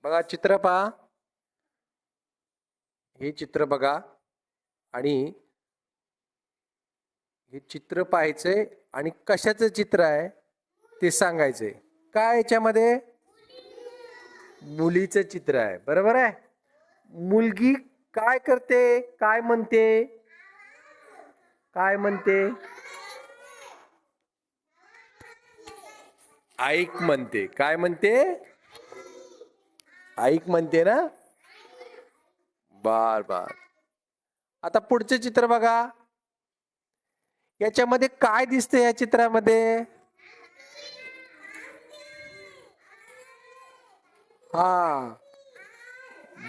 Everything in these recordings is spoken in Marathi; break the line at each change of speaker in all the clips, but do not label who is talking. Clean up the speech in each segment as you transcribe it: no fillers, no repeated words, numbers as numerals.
बघा चित्र पहा. हे चित्र बघा आणि हे चित्र पाहायचंय आणि कशाचं चित्र आहे ते सांगायचंय. काय याच्यामध्ये मुलीचं चित्र आहे, बरोबर आहे. मुलगी काय करते, काय म्हणते, काय म्हणते? ऐक म्हणते. काय म्हणते? ऐक म्हणते ना. बार बार. आता पुढचं चित्र बघा. याच्यामध्ये काय दिसते या चित्रामध्ये? हा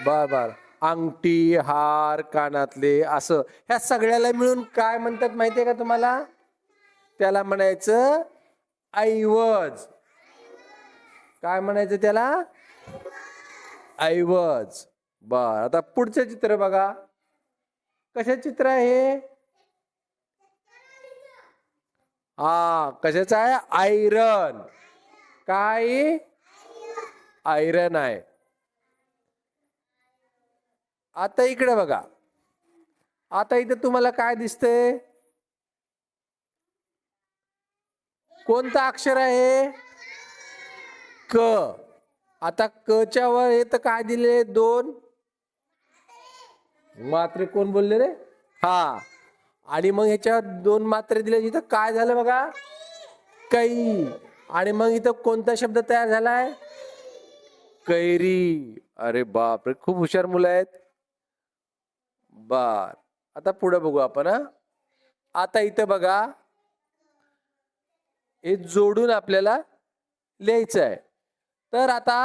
बर बर. अंगठी, हार, कानातले असं ह्या सगळ्याला मिळून काय म्हणतात माहितीये का तुम्हाला? त्याला म्हणायचं ऐवज. काय म्हणायचं त्याला? ऐवज. बर. आता पुढचं चित्र बघा. कशाचं चित्र आहे? हा कशाचं आहे? आयरन. काय? आयरन आहे. आता इकडे बघा. आता इथे तुम्हाला काय दिसतंय? कोणतं अक्षर आहे? क. आता क च्या वर हे तर काय दिले? दोन मात्रे. कोण बोलले रे? हा. आणि मग ह्याच्यावर दोन मात्रे दिले. इथं काय झालं बघा? कै. आणि मग इथं कोणता शब्द तयार झालाय? कैरी. अरे बाप रे, खूप हुशार मुलं आहेत. बर. आता पुढे बघू आपण. आता इथं बघा, हे जोडून आपल्याला लिहायचं आहे. तर आता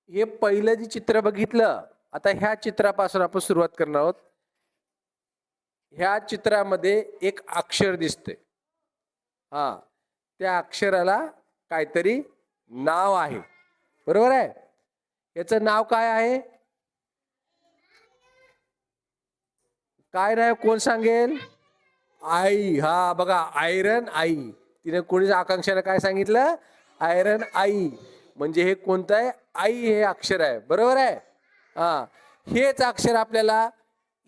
हे पहिलं जे चित्र बघितलं, आता ह्या चित्रापासून आपण सुरुवात करणार आहोत. ह्या चित्रामध्ये एक अक्षर दिसते. हा, त्या अक्षराला काहीतरी नाव आहे, बरोबर आहे. याचं नाव काय आहे? काय नाव? कोण सांगेल? आई. हा बघा, आयरन आई. तिने कोणी आकांक्षाला काय सांगितलं? आयरन आई. म्हणजे हे कोणतं आहे? आई हे अक्षर आहे, बरोबर आहे. हा, हेच अक्षर आपल्याला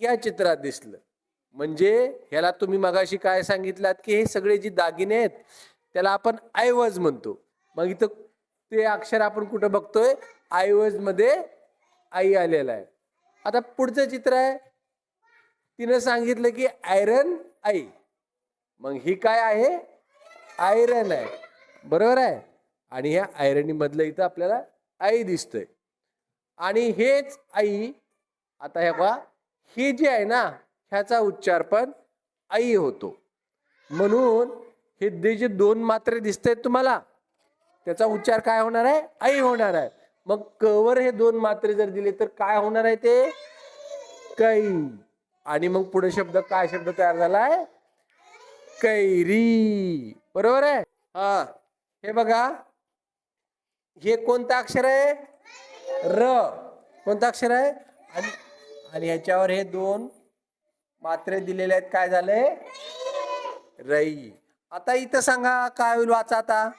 या चित्रात दिसलं. म्हणजे ह्याला तुम्ही मगाशी काय सांगितलात की हे सगळे जे दागिने आहेत त्याला आपण ऐवज म्हणतो. मग इथं ते अक्षर आपण कुठं बघतोय? ऐवज मध्ये आई आलेला आहे. आता पुढचं चित्र आहे. तिने सांगितलं की आयरन आई. मग ही काय आहे? आयरन आहे, बरोबर आहे. आणि ह्या आयरनी मधलं इथं आपल्याला आई दिसतंय. आणि हेच आई. आता हे बघा, हे जे आहे ना, ह्याचा उच्चार पण आई होतो. म्हणून हे जे दोन मात्रे दिसतायत तुम्हाला, त्याचा उच्चार काय होणार आहे? आई होणार आहे. मग कवर हे दोन मात्रे जर दिले तर काय होणार आहे? ते कै. आणि मग पुढे शब्द, काय शब्द तयार झालाय? कैरी, बरोबर आहे. हा, हे बघा, हे कोणतं अक्षर आहे? र. कोणतं अक्षर आहे? आणि ह्याच्यावर हे दोन मात्रे दिलेले आहेत. काय झाले? रई. आता इथं सांगा काय होईल? वाचा आता.